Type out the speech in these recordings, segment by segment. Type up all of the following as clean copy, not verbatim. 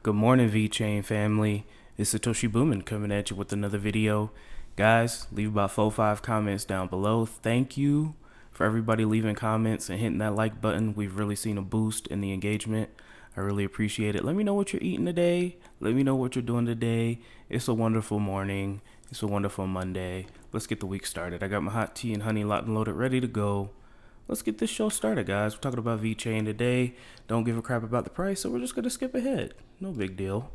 Good morning, VeChain family. It's Satoshi Boomin coming at you with another video. Guys, leave about 4-5 comments down below. Thank you for everybody leaving comments and hitting that like button. We've really seen a boost in the engagement. I really appreciate it. Let me know what you're eating today. Let me know what you're doing today. It's a wonderful morning. It's a wonderful Monday. Let's get the week started. I got my hot tea and honey locked and loaded, ready to go. Let's get this show started, guys. We're talking about VeChain today. Don't give a crap about the price, so we're just going to skip ahead. No big deal.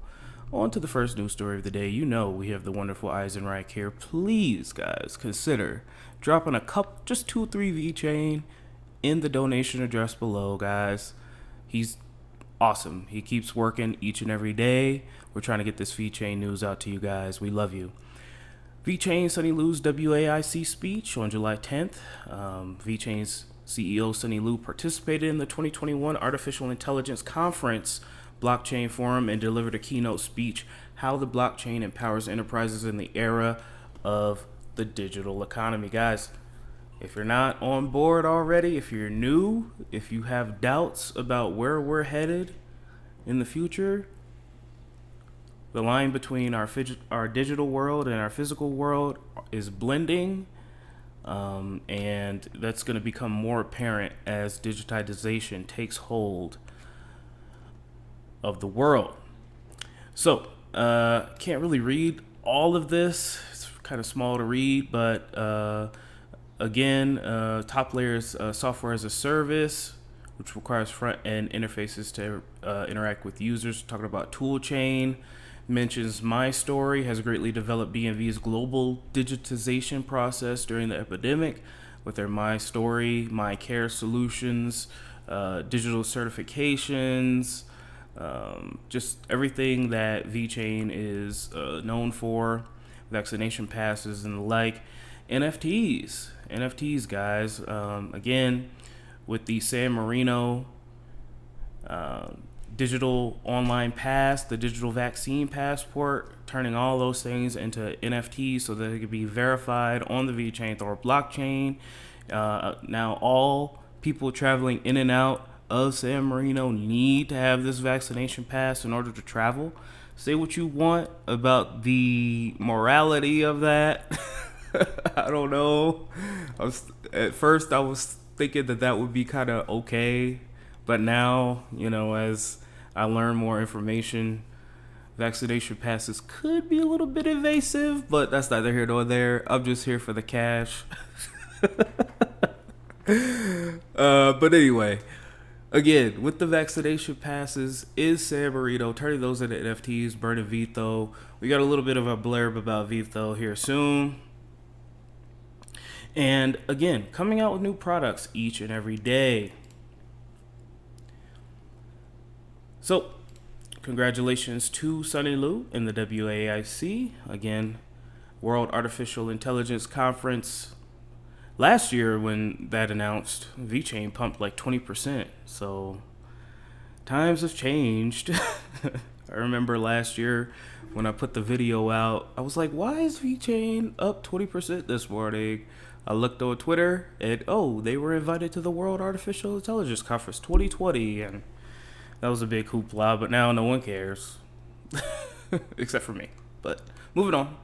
On to the first news story of the day. You know we have the wonderful Eisenreich here. Please, guys, consider dropping a cup, just 2-3 VeChain in the donation address below, guys. He's awesome. He keeps working each and every day. We're trying to get this VeChain news out to you guys. We love you. VeChain Sunny Lu's WAIC speech on July 10th. VeChain's CEO Sunny Lu participated in the 2021 Artificial Intelligence Conference Blockchain Forum and delivered a keynote speech, How the Blockchain Empowers Enterprises in the Era of the Digital Economy. Guys, if you're not on board already, if you're new, if you have doubts about where we're headed in the future, the line between our digital world and our physical world is blending. And that's going to become more apparent as digitization takes hold of the world. So, can't really read all of this. It's kind of small to read, but again, top layers software as a service, which requires front-end interfaces to interact with users. Talking about toolchain. Mentions My Story has greatly developed DNV's global digitization process during the epidemic with their My Story, My Care solutions, digital certifications, just everything that VeChain is known for, vaccination passes and the like. NFTs, guys. Again, with the San Marino digital online pass, the digital vaccine passport, turning all those things into NFTs so that they can be verified on the VeChainThor blockchain. Now all people traveling in and out of San Marino need to have this vaccination pass in order to travel. Say what you want about the morality of that. I don't know. At first I was thinking that would be kind of okay, but now, as I learn more information, vaccination passes could be a little bit invasive, but that's neither here nor there. I'm just here for the cash. But anyway, again, with the vaccination passes, is San Marino turning those into NFTs, burning VTHO? We got a little bit of a blurb about VTHO here soon. And again, coming out with new products each and every day. So, congratulations to Sunny Lu in the WAIC. Again, World Artificial Intelligence Conference. Last year when that announced, VeChain pumped like 20%. So, times have changed. I remember last year when I put the video out, I was like, why is VeChain up 20% this morning? I looked on Twitter and, they were invited to the World Artificial Intelligence Conference 2020, and that was a big hoopla, but now no one cares. Except for me. But moving on.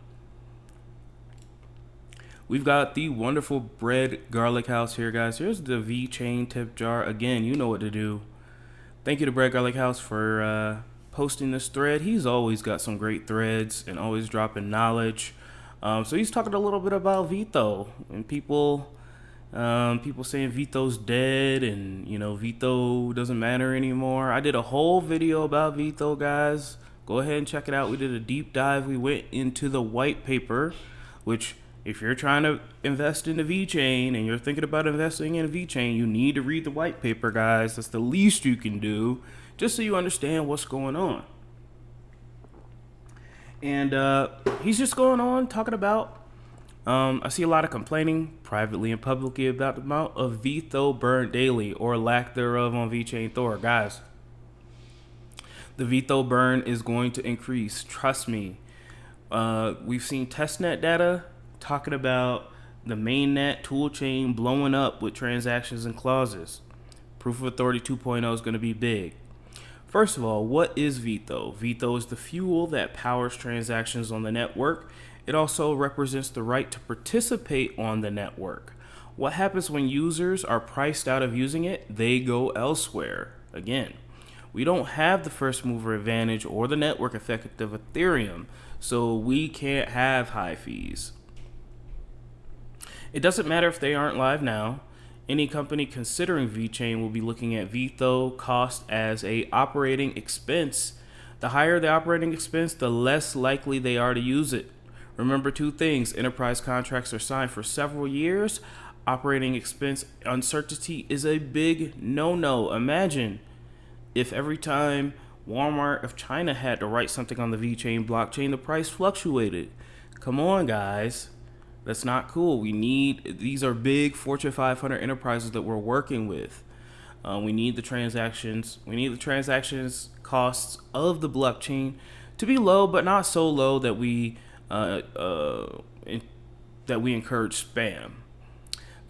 We've got the wonderful Bread Garlic House here, guys. Here's the VeChain tip jar. Again, you know what to do. Thank you to Bread Garlic House for posting this thread. He's always got some great threads and always dropping knowledge. So he's talking a little bit about VeTHO and people saying VeTHO's dead and, VeTHO doesn't matter anymore. I did a whole video about VeTHO, guys. Go ahead and check it out. We did a deep dive. We went into the white paper, which if you're trying to invest in the VeChain and you're thinking about investing in a VeChain, you need to read the white paper, guys. That's the least you can do just so you understand what's going on. And he's just going on talking about, I see a lot of complaining privately and publicly about the amount of VeTHO burned daily or lack thereof on VeChainThor. Guys, the VeTHO burn is going to increase. Trust me. We've seen testnet data talking about the mainnet toolchain blowing up with transactions and clauses. Proof of Authority 2.0 is going to be big. First of all, what is VTHO? VTHO is the fuel that powers transactions on the network. It also represents the right to participate on the network. What happens when users are priced out of using it? They go elsewhere. Again, we don't have the first mover advantage or the network effect of Ethereum, so we can't have high fees. It doesn't matter if they aren't live now. Any company considering VeChain will be looking at VTHO cost as a operating expense. The higher the operating expense, the less likely they are to use it. Remember two things: enterprise contracts are signed for several years. Operating expense uncertainty is a big no-no. Imagine if every time Walmart of China had to write something on the VeChain blockchain, the price fluctuated. Come on, guys. That's not cool. These are big Fortune 500 enterprises that we're working with. We need the transactions. We need the transactions costs of the blockchain to be low, but not so low that we encourage spam.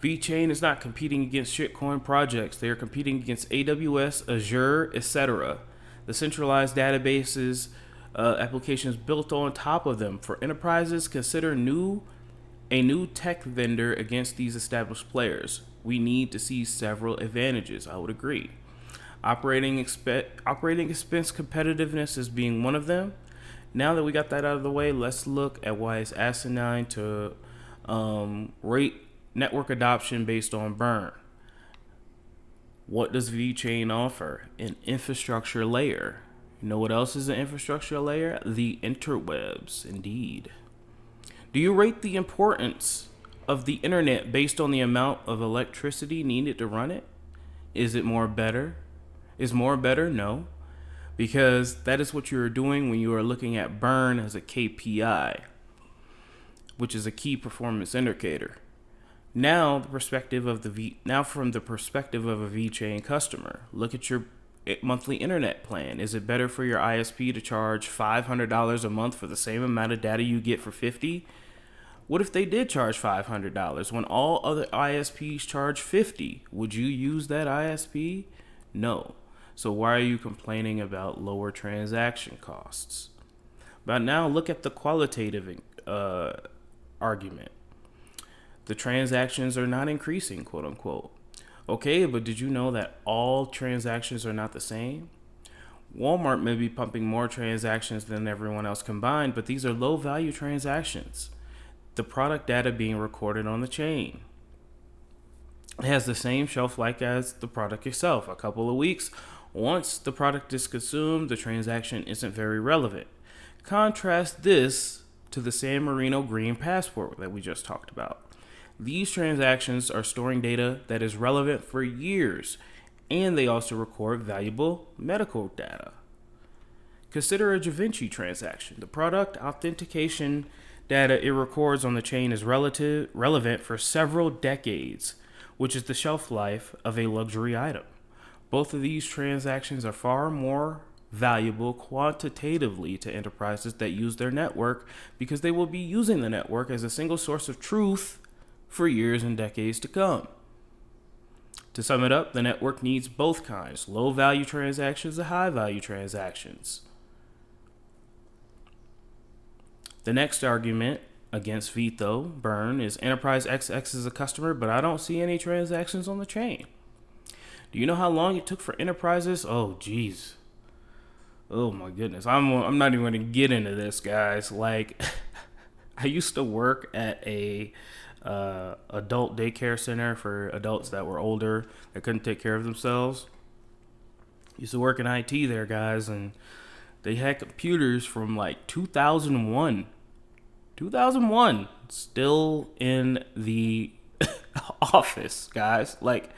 VeChain is not competing against shitcoin projects. They are competing against AWS, Azure, etc. The centralized databases, applications built on top of them. For enterprises, consider a new tech vendor against these established players. We need to see several advantages. I would agree. Operating expense competitiveness is being one of them. Now that we got that out of the way, let's look at why it's asinine to rate network adoption based on burn. What does VeChain offer? An infrastructure layer. You know what else is an infrastructure layer? The interwebs, indeed. Do you rate the importance of the internet based on the amount of electricity needed to run it? Is more better? No. Because that is what you're doing when you are looking at burn as a KPI, which is a key performance indicator. Now, from the perspective of a VeChain customer, look at your monthly internet plan. Is it better for your ISP to charge $500 a month for the same amount of data you get for $50? What if they did charge $500 when all other ISPs charge $50? Would you use that ISP? No. So why are you complaining about lower transaction costs? But now look at the qualitative argument. The transactions are not increasing, quote unquote. Okay, but did you know that all transactions are not the same? Walmart may be pumping more transactions than everyone else combined, but these are low value transactions. The product data being recorded on the chain. It has the same shelf life as the product itself, a couple of weeks. Once the product is consumed, the transaction isn't very relevant. Contrast this to the San Marino Green Passport that we just talked about. These transactions are storing data that is relevant for years, and they also record valuable medical data. Consider a DaVinci transaction. The product authentication data it records on the chain is relevant for several decades, which is the shelf life of a luxury item. Both of these transactions are far more valuable quantitatively to enterprises that use their network because they will be using the network as a single source of truth for years and decades to come. To sum it up, the network needs both kinds, low value transactions and high value transactions. The next argument against VeChain burn is Enterprise XX is a customer, but I don't see any transactions on the chain. Do you know how long it took for enterprises? Oh, geez. Oh my goodness. I'm not even going to get into this, guys. Like, I used to work at a adult daycare center for adults that were older that couldn't take care of themselves. Used to work in IT there, guys, and they had computers from like 2001. 2001 still in the office, guys. Like,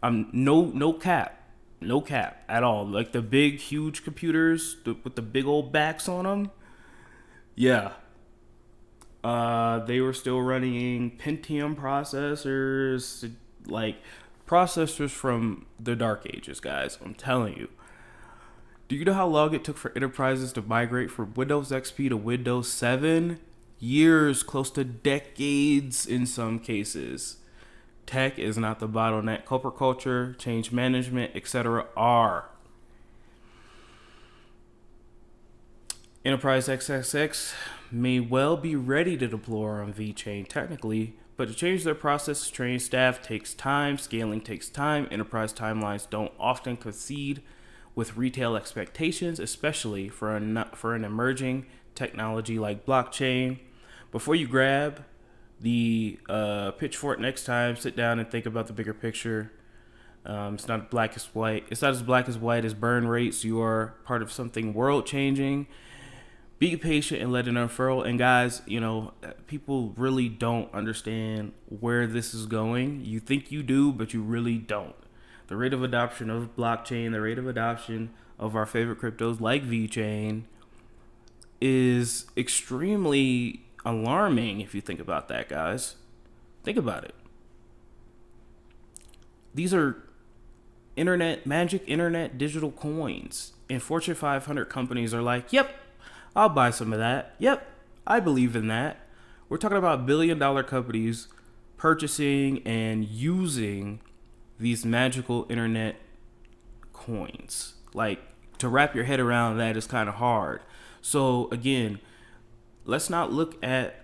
no cap at all. Like the big, huge computers with the big old backs on them. Yeah. They were still running Pentium processors, like processors from the dark ages, guys. I'm telling you. Do you know how long it took for enterprises to migrate from Windows XP to Windows 7? Years, close to decades in some cases. Tech is not the bottleneck. Corporate culture, change management, etc. are. Enterprise XXX may well be ready to deploy on VeChain technically, but to change their process to train staff takes time, scaling takes time, enterprise timelines don't often coincide with retail expectations, especially for an emerging technology like blockchain. Before you grab the pitchfork next time, sit down and think about the bigger picture. It's not black as white. It's not as black as white as burn rates. You are part of something world changing. Be patient and let it unfurl. And guys, you know, people really don't understand where this is going. You think you do, but you really don't. The rate of adoption of blockchain, the rate of adoption of our favorite cryptos like VeChain is extremely alarming if you think about that, guys. Think about it. These are magic internet digital coins. And Fortune 500 companies are like, yep, I'll buy some of that. Yep, I believe in that. We're talking about billion-dollar companies purchasing and using these magical internet coins. Like, to wrap your head around that is kind of hard. So again, let's not look at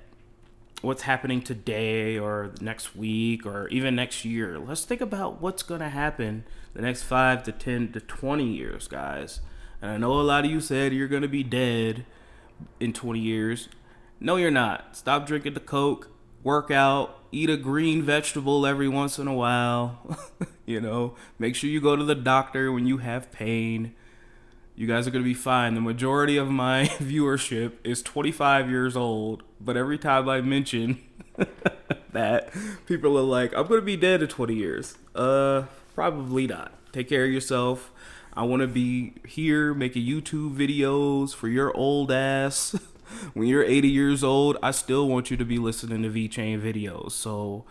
what's happening today or next week or even next year. Let's think about what's going to happen the next 5 to 10 to 20 years, guys. And I know a lot of you said you're going to be dead in 20 years. No, you're not. Stop drinking the Coke, work out, eat a green vegetable every once in a while. You know, make sure you go to the doctor when you have pain. You guys are going to be fine. The majority of my viewership is 25 years old, but every time I mention that, people are like, I'm going to be dead in 20 years. Probably not. Take care of yourself. I want to be here making YouTube videos for your old ass. When you're 80 years old, I still want you to be listening to VeChain videos. So,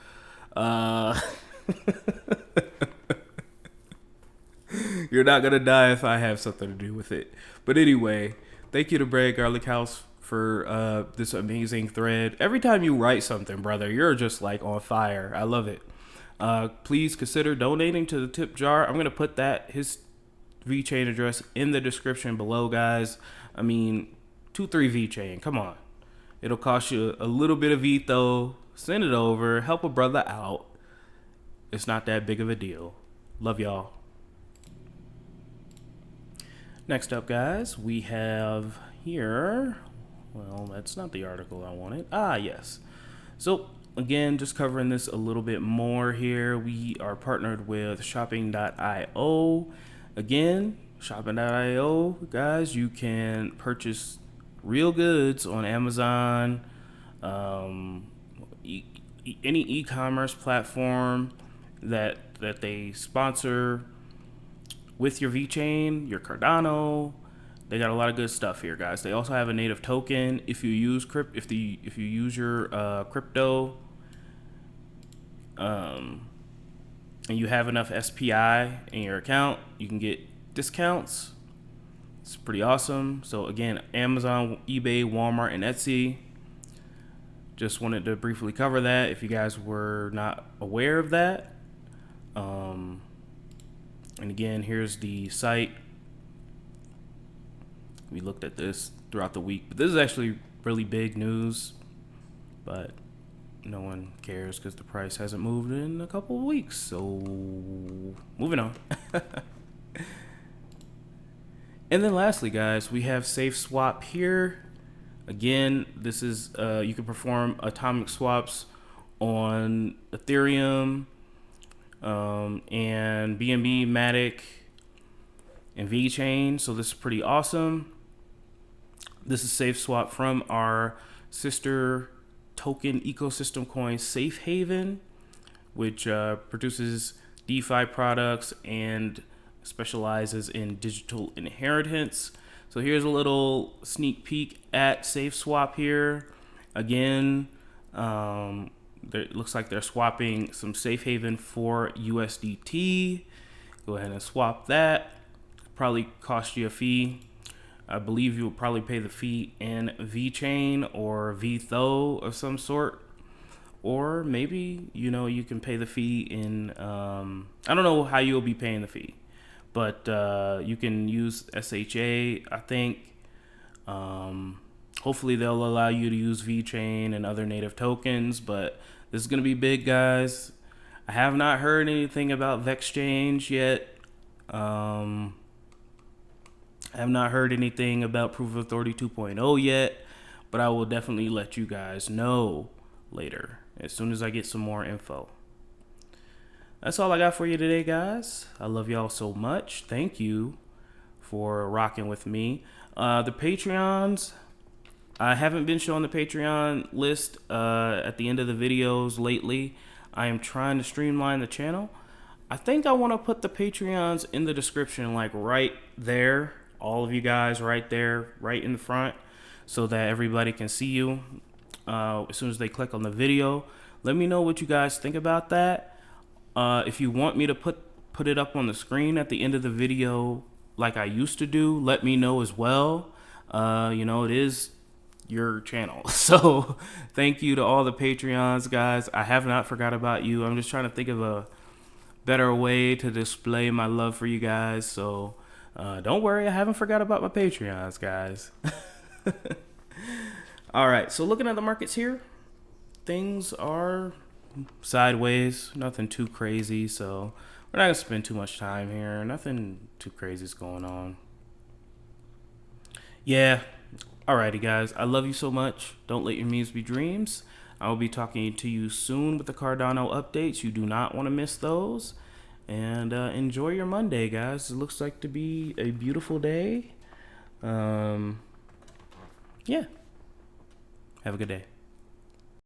you're not going to die if I have something to do with it. But anyway, thank you to Brad Garlic House for this amazing thread. Every time you write something, brother, you're just like on fire. I love it. Please consider donating to the tip jar. I'm going to put his VeChain address in the description below, guys. I mean, 23 VeChain, come on. It'll cost you a little bit of VTHO. Send it over. Help a brother out. It's not that big of a deal. Love y'all. Next up, guys, we have here, well, that's not the article I wanted. Yes. So, again, just covering this a little bit more here. We are partnered with shopping.io. Again, shopping.io, guys, you can purchase real goods on Amazon, any e-commerce platform that they sponsor with your VeChain, your Cardano. They got a lot of good stuff here, guys. They also have a native token. If you use if you use your crypto, and you have enough SPI in your account, you can get discounts. It's pretty awesome. So again, Amazon, eBay, Walmart, and Etsy. Just wanted to briefly cover that if you guys were not aware of that. And again, here's the site. We looked at this throughout the week, but this is actually really big news, but no one cares because the price hasn't moved in a couple of weeks. So moving on. And then lastly, guys, we have SAFESWAP here. Again, this is you can perform atomic swaps on Ethereum, and BNB, Matic, and VeChain. So this is pretty awesome. This is SafeSwap from our sister token ecosystem coin Safe Haven, which produces DeFi products and specializes in digital inheritance. So here's a little sneak peek at SafeSwap here. Again, it looks like they're swapping some Safe Haven for USDT. Go ahead and swap that. Probably cost you a fee. I believe you'll probably pay the fee in VeChain or VTHO of some sort. Or maybe, you can pay the fee in, I don't know how you'll be paying the fee, but you can use SHA, I think. Hopefully they'll allow you to use VeChain and other native tokens, but this is going to be big, guys. I have not heard anything about VeXchange yet. I have not heard anything about Proof of Authority 2.0 yet, but I will definitely let you guys know later as soon as I get some more info. That's all I got for you today, guys. I love y'all so much. Thank you for rocking with me. The Patreons, I haven't been showing the Patreon list at the end of the videos lately. I am trying to streamline the channel. I think I want to put the Patreons in the description, like right there. All of you guys right there, right in the front, so that everybody can see you as soon as they click on the video. Let me know what you guys think about that. If you want me to put it up on the screen at the end of the video like I used to do, let me know as well. You know, it is your channel. So thank you to all the Patreons, guys. I have not forgot about you. I'm just trying to think of a better way to display my love for you guys. So don't worry, I haven't forgot about my Patreons, guys. All right, so looking at the markets here, things are sideways, nothing too crazy. So we're not gonna spend too much time here. Nothing too crazy is going on. Yeah. Alrighty, guys. I love you so much. Don't let your memes be dreams. I will be talking to you soon with the Cardano updates. You do not want to miss those. And enjoy your Monday, guys. It looks like to be a beautiful day. Yeah. Have a good day.